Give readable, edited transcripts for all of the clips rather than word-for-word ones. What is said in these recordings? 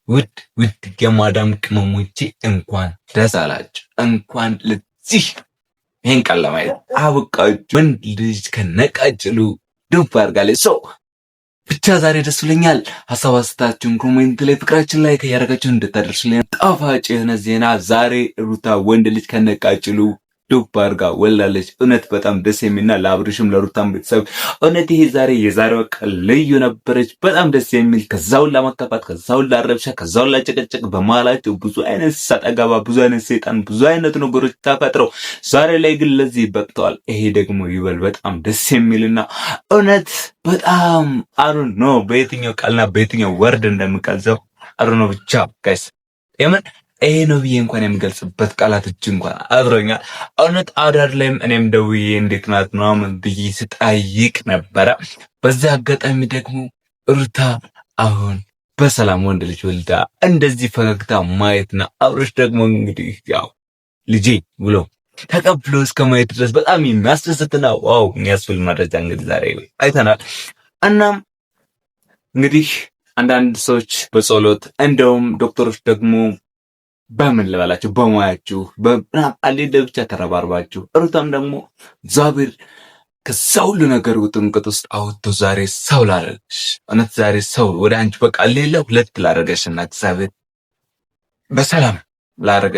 ውድ የማዳም ቅመሞቼ እንኳን ደስ አላችሁ። እንኳን ለዚህ ይሄን ቃል ለማየት አበቃችሁ። ወንድ ልጅ ከነቃጭሉ ዱብ አድርጋለች። ሰው ብቻ ዛሬ ደስ ብሎኛል። ሀሳብ አስተያየታችሁን ኮሜንት ላይ ፍቅራችን ላይ ከያደረጋችሁ እንድታደርሱልኝ ጣፋጭ የሆነ ዜና ዛሬ ሩታ ወንድ ልጅ ከነቃጭሉ ዱብ አድርጋ ወላለች። እውነት በጣም ደስ የሚልና ለአብርሽም ለሩታም ቤተሰብ እውነት ይሄ ዛሬ የዛሬዋ ቀን ልዩ ነበረች። በጣም ደስ የሚል ከዛውን ለማከፋት ከዛውን ለረብሻ ከዛውን ለጭቅጭቅ በመሀላቸው ብዙ አይነት ሰጠገባ ብዙ አይነት ሰይጣን ብዙ አይነት ነገሮች ተፈጥረው ዛሬ ላይ ግን ለዚህ በቅተዋል። ይሄ ደግሞ ይበል በጣም ደስ የሚልና እውነት በጣም አሩን ነው። በየትኛው ቃልና በየትኛው ወርድ እንደምቀልጸው አሩን ነው ብቻ ጋይስ የምን ይሄ ነው ብዬ እንኳን የምገልጽበት ቃላቶች እንኳን አድሮኛል። እውነት አዳር ላይም እኔም ደውዬ እንዴት ናት ምናምን ብዬ ስጠይቅ ነበረ። በዚህ አጋጣሚ ደግሞ ሩታ አሁን በሰላም ወንድ ልጅ ወልዳ እንደዚህ ፈገግታ ማየትና አብሮሽ ደግሞ እንግዲህ ያው ልጄ ብሎ ተቀብሎ እስከ ማየት ድረስ በጣም የሚያስደስትና ዋው የሚያስብል መረጃ እንግዲህ ዛሬ አይተናል። እናም እንግዲህ አንዳንድ ሰዎች በጸሎት እንደውም ዶክተሮች ደግሞ በምን ልበላችሁ በሙያችሁ በአሌለ ብቻ ተረባርባችሁ ሩታም ደግሞ እግዚአብሔር ከዛ ሁሉ ነገር ውጥንቅጥ ውስጥ አውጥቶ ዛሬ ሰው ላደረገሽ እውነት ዛሬ ሰው ወደ አንቺ በቃ ሌላ ሁለት ላደረገሽና እግዚአብሔር በሰላም ላደረገ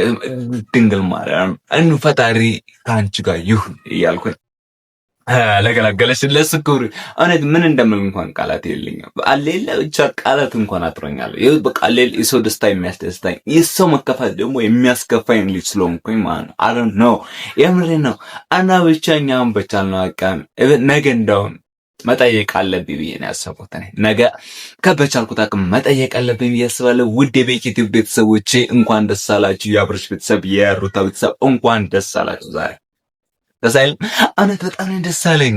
ድንግል ማርያም ፈጣሪ ከአንቺ ጋር ይሁን እያልኩኝ ለገላገለሽ ለስኩር እውነት ምን እንደምል እንኳን ቃላት የለኝም። አሌለ ብቻ ቃላት እንኳን አጥሮኛል። ይሄ በቃ አሌለ የሰው ደስታ የሚያስደስታኝ የሰው መከፋት ደግሞ የሚያስከፋኝ ልጅ ስለሆንኩኝ ማለት ነው። አይ ዶንት ኖ የምሬ ነው። እና ብቻ እኛም በቻልነው አቅም ነገ እንደውም መጠየቅ አለብኝ ብዬ ነው ያሰብኩት። ነገ ከበቻልኩት አቅም መጠየቅ አለብኝ ብዬ አስባለሁ። ውድ የቤኪ ቲዩብ ቤተሰቦቼ እንኳን ደስ አላችሁ። የአብርሽ ቤተሰብ የሩታ ቤተሰብ እንኳን ደስ አላችሁ ዛሬ ተሳይል እውነት በጣም ደስ አለኝ።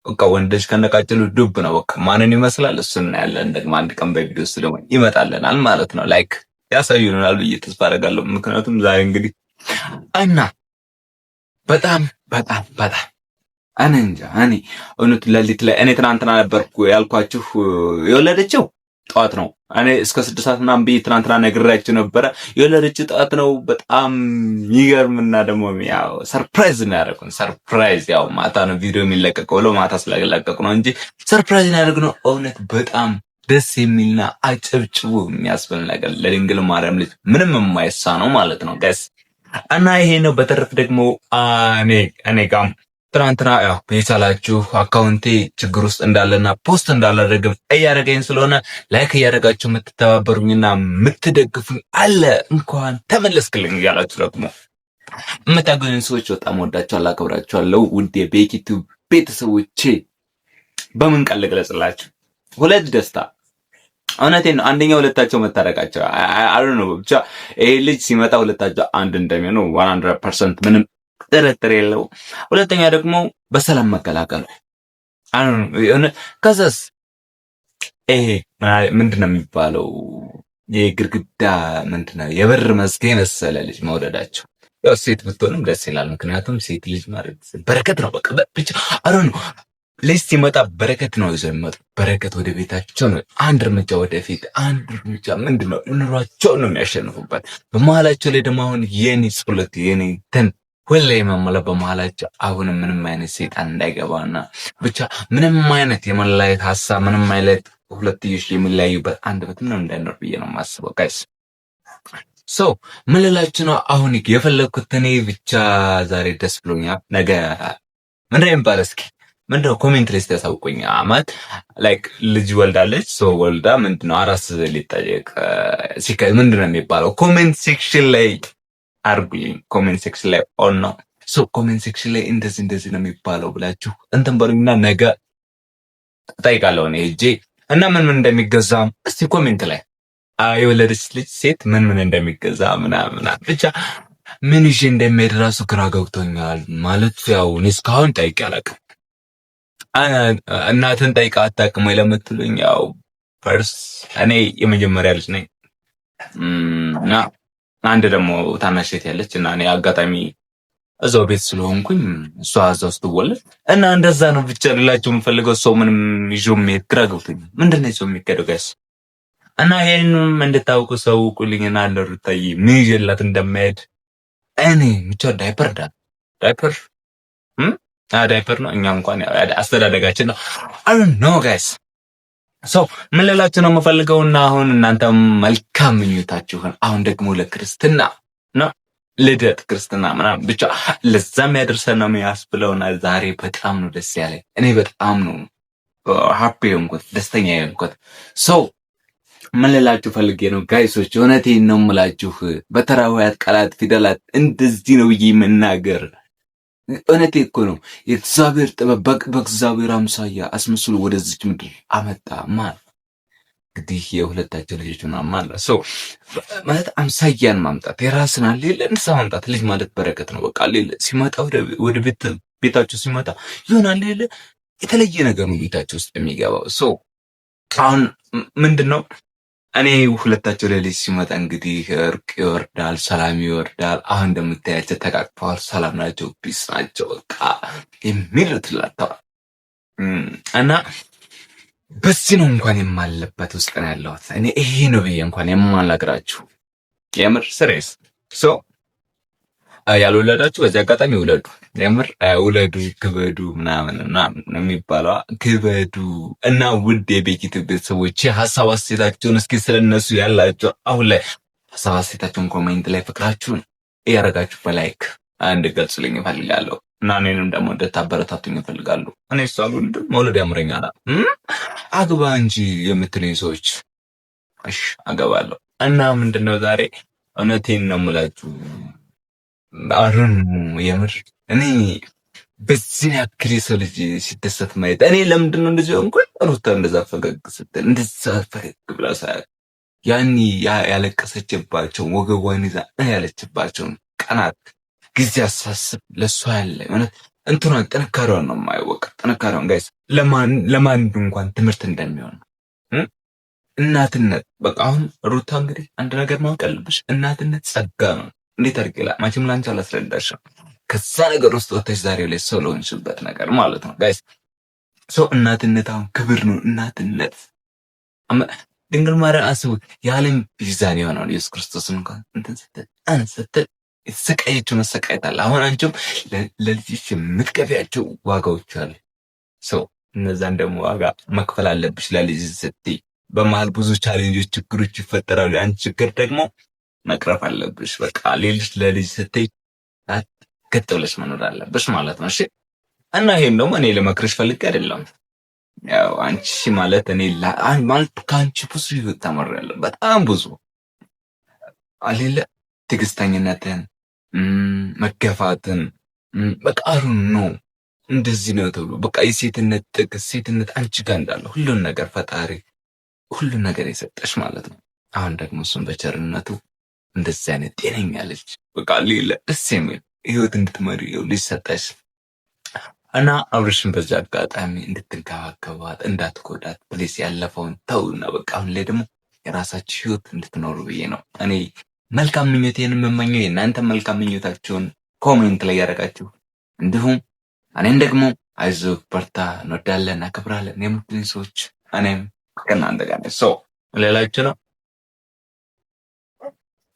በቃ ወንዶች ከነቃጭሉ ዱብ ነው። በቃ ማንን ይመስላል እሱን እናያለን። ደግሞ አንድ ቀን በቪዲዮ ውስጥ ደግሞ ይመጣልናል ማለት ነው። ላይክ ያሳዩናል ብዬ ተስፋ አደርጋለሁ። ምክንያቱም ዛሬ እንግዲህ እና በጣም እኔ እንጃ እኔ እውነት ለሊት ላይ እኔ ትናንትና ነበርኩ ያልኳችሁ የወለደችው ጠዋት ነው። እኔ እስከ 6 ሰዓት ምናምን ብዬ ትናንትና ነግራችሁ ነበረ። የወለደችው ጠዋት ነው። በጣም ይገርምና ደግሞ ያው ሰርፕራይዝ ነው ያደረኩን። ሰርፕራይዝ ያው ማታ ነው ቪዲዮ የሚለቀቀው ብለው ማታ ስለለቀቁ ነው እንጂ ሰርፕራይዝ ነው ያደረግነው። እውነት በጣም ደስ የሚልና አጨብጭቡ የሚያስብል ነገር ለድንግል ማርያም ልጅ ምንም የማይሳ ነው ማለት ነው ጋይስ። እና ይሄ ነው። በተረፈ ደግሞ እኔ ጋም ትናንትና ያው የቻላችሁ አካውንቴ ችግር ውስጥ እንዳለና ፖስት እንዳላደረግም እያደረገኝ ስለሆነ ላይክ እያደረጋችሁ የምትተባበሩኝና የምትደግፉኝ አለ እንኳን ተመለስክልኝ እያላችሁ ደግሞ የምታገኙኝ ሰዎች በጣም ወዳችኋለሁ፣ አከብራችኋለሁ። ውድ የቤኪ ቲዩብ ቤተሰቦቼ በምን ቃል ልግለጽላችሁ? ሁለት ደስታ እውነቴን ነው። አንደኛ ሁለታቸው መታረቃቸው አሉ ነው ብቻ ይሄ ልጅ ሲመጣ ሁለታቸው አንድ እንደሚሆኑ 100% ምንም ጥርጥር የለው። ሁለተኛ ደግሞ በሰላም መቀላቀሉ ከዛስ ይሄ ምንድነው የሚባለው የግድግዳ ምንድነው የበር መዝጊያ መሰለ ልጅ መውደዳቸው። ያው ሴት ብትሆንም ደስ ይላል። ምክንያቱም ሴት ልጅ ማለት በረከት ነው። በቃ ብቻ አሁን ልጅ ሲመጣ በረከት ነው ይዘው የሚመጡ። በረከት ወደ ቤታቸው ነው። አንድ እርምጃ ወደፊት፣ አንድ እርምጃ ምንድነው ኑሯቸው ነው የሚያሸንፉበት። በመሀላቸው ላይ ደግሞ አሁን የኔ ጸሎት የኔ ሁሌ መመለ በመሃላቸው አሁንም ምንም አይነት ሰይጣን እንዳይገባና ብቻ ምንም አይነት የመለያየት ሐሳብ ምንም አይነት ሁለትዮሽ የሚለያዩበት አንድ በትም ነው እንዳይኖር ብዬ ነው የማስበው ጋይስ። ምን ልላችሁ ነው አሁን የፈለኩት እኔ ብቻ ዛሬ ደስ ብሎኛል። ነገ ምንድነው የሚባለው እስኪ ምንድነው ኮሜንት ላይ ያሳውቁኝ። አማት ላይክ ልጅ ወልዳለች። ወልዳ ምንድነው አራስ ሊጠየቅ ምንድነው የሚባለው ኮሜንት ሴክሽን ላይ አርጉልኝ። ኮሜንት ሴክሽን ላይ ኦን ነው ኮሜንት ሴክሽን ላይ እንደዚህ ነው የሚባለው ብላችሁ እንትን በሉኝና ነገ እጠይቃለሁ እኔ ሄጄ እና ምን እንደሚገዛ እስቲ ኮሜንት ላይ የወለደች ልጅ ሴት ምን እንደሚገዛ ምናምን ብቻ ምን ይዤ እንደሚሄድ ራሱ ግራ ገብቶኛል። ማለት ያው እኔ እስካሁን ጠይቄ አላውቅም። እናትን ጠይቃ አታውቅም ወይ ለምትሉኝ ያው ፈርስ እኔ የመጀመሪያ ልጅ ነኝ እና አንድ ደግሞ ታናሽ እህት ያለች እና እኔ አጋጣሚ እዛው ቤት ስለሆንኩኝ እሷ እዛው ስትወለድ እና እንደዛ ነው ብቻ ልላችሁ የምፈልገው። ሰው ምንም ይዞ የሚሄድ ግራ ገብቶኛል። ምንድነው ሰው የሚከደው ጋይስ? እና ይሄንም እንድታውቁ ሰው ቁልኝና ለሩታዬ ምን ይዤላት እንደማይሄድ እኔ ብቻ ዳይፐር ዳይፐር ነው። እኛ እንኳን አስተዳደጋችን ነው። አይ ዶንት ኖ ጋይስ ሰው ምን ልላችሁ ነው የምፈልገውና አሁን እናንተም መልካም ምኞታችሁን አሁን ደግሞ ለክርስትና ነው ልደት ክርስትና ምናምን ብቻ ለዛም ያደርሰን ነው የሚያስብለውና ዛሬ በጣም ነው ደስ ያለኝ። እኔ በጣም ነው ሃፒ የሆንኩት ደስተኛ የሆንኩት ሰው ምን ልላችሁ ፈልጌ ነው ጋይሶች፣ እውነቴን ነው የምላችሁ። በተራውያት ቃላት ፊደላት እንደዚህ ነው ብዬ መናገር እውነቴ እኮ ነው። የእግዚአብሔር ጥበብ በእግዚአብሔር አምሳያ አስመስሎ ወደዚች ምድር አመጣ ማለት እንግዲህ የሁለታቸው ልጆች ምናምን ማለት ሰው ማለት አምሳያን ማምጣት የራስን አለ እንሳ ማምጣት ልጅ ማለት በረከት ነው። በቃ ሌለ ሲመጣ ወደ ቤታቸው ሲመጣ ይሆናል ሌለ የተለየ ነገር ነው ቤታቸው ውስጥ የሚገባው ሰው አሁን ምንድነው እኔ ሁለታቸው ለልጅ ሲመጣ እንግዲህ እርቅ ይወርዳል፣ ሰላም ይወርዳል። አሁን እንደምታያቸው ተቃቅፈዋል፣ ሰላም ናቸው፣ ፒስ ናቸው። በቃ የሚሉት ላተዋል እና በዚህ ነው እንኳን የማለበት ውስጥ ነው ያለሁት እኔ ይሄ ነው ብዬ እንኳን የማላግራችሁ የምር ስሬስ ሶ ያልወለዳችሁ በዚህ አጋጣሚ ውለዱ። የምር ውለዱ፣ ክበዱ ምናምን ነው የሚባለው። ክበዱ እና ውድ የቤኪቱ ቤተሰቦች ሀሳብ አስተያየታችሁን እስኪ ስለነሱ ያላችሁ አሁን ላይ ሀሳብ አስተያየታችሁን ኮሜንት ላይ ፍቅራችሁን እያረጋችሁ በላይክ እንድገልጹልኝ እፈልጋለሁ እና እኔንም ደግሞ እንድታበረታቱኝ እፈልጋለሁ። እኔ ሳልወልድ መውለድ ያምረኛል። አግባ እንጂ የምትለኝ ሰዎች እሺ አገባለሁ። እና ምንድነው ዛሬ እውነቴን ነው የምላችሁ አሩን የምር እኔ በዚህ ያክል የሰው ልጅ ሲደሰት ማየት እኔ ለምንድን ነው እንደዚህ ሆንኩኝ? ሩታ እንደዛ ፈገግ ስትል እንደዛ ፈገግ ብላ ሳያት ያኔ ያለቀሰችባቸው ወገቧን ይዛ ያለችባቸውን ቀናት ጊዜ አሳስብ ለሷ ያለ ማለት እንትኗን ጥንካሬዋን ነው የማይወቅ ጥንካሬዋን ጋይስ ለማን እንኳን ትምህርት እንደሚሆን እናትነት በቃ አሁን ሩታ እንግዲህ አንድ ነገር ማወቅ አለብሽ። እናትነት ጸጋ ነው። እንዴት አድርጌላ ማችም ላንቺ አላስረዳሽም። ከዛ ነገር ውስጥ ወጥተሽ ዛሬው ላይ ሰው ለሆንሽበት ነገር ማለት ነው ጋይስ። ሰው እናትነት አሁን ክብር ነው። እናትነት ድንግል ማርያም አስቡ የዓለም ቤዛን የሆነውን ኢየሱስ ክርስቶስን እንኳን እንትን ስትል የተሰቃየችው መሰቃየት አለ። አሁን አንቺም ለልጅሽ የምትከፍያቸው ዋጋዎች አሉ። ሰው እነዛን ደግሞ ዋጋ መክፈል አለብሽ ለልጅ ስትይ። በመሀል ብዙ ቻሌንጆች፣ ችግሮች ይፈጠራሉ። አንቺ ችግር ደግሞ መቅረፍ አለብሽ። በቃ ሌሎች ለልጅ ስትይ ገጥ ብለሽ መኖር አለብሽ ማለት ነው። እሺ እና ይሄን ደግሞ እኔ ለመክረሽ ፈልጌ አይደለም። ያው አንቺ ማለት እኔ ማለት ከአንቺ ብዙ ህይወት ተመራለሁ። በጣም ብዙ አሌለ ትዕግስተኝነትን፣ መገፋትን በቃ ነው እንደዚህ ነው ተብሎ በቃ የሴትነት ጥግ ሴትነት አንቺ ጋር እንዳለ ሁሉን ነገር ፈጣሪ ሁሉን ነገር የሰጠሽ ማለት ነው። አሁን ደግሞ እሱን በቸርነቱ እንደዚህ አይነት ጤነኛ ልጅ በቃ ሌላ ደስ የሚል ህይወት እንድትመሪ ልጅ ሰጠሽ እና አብርሽን በዚህ አጋጣሚ እንድትንከባከባት እንዳትጎዳት ፕሊስ። ያለፈውን ተውና በቃ አሁን ላይ ደግሞ የራሳችሁ ህይወት እንድትኖሩ ብዬ ነው እኔ መልካም ምኞቴን የምመኘው። የእናንተ መልካም ምኞታችሁን ኮሜንት ላይ ያደረጋችሁ እንዲሁም እኔን ደግሞ አይዞህ በርታ፣ እንወዳለን፣ እናከብራለን የምትሉኝ ሰዎች እኔም ከእናንተ ጋር ነኝ። ሰው ሌላችሁ ነው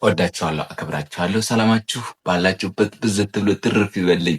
ወዳችኋለሁ፣ አከብራችኋለሁ። ሰላማችሁ ባላችሁበት ብዝት ብሎ ትርፍ ይበልኝ።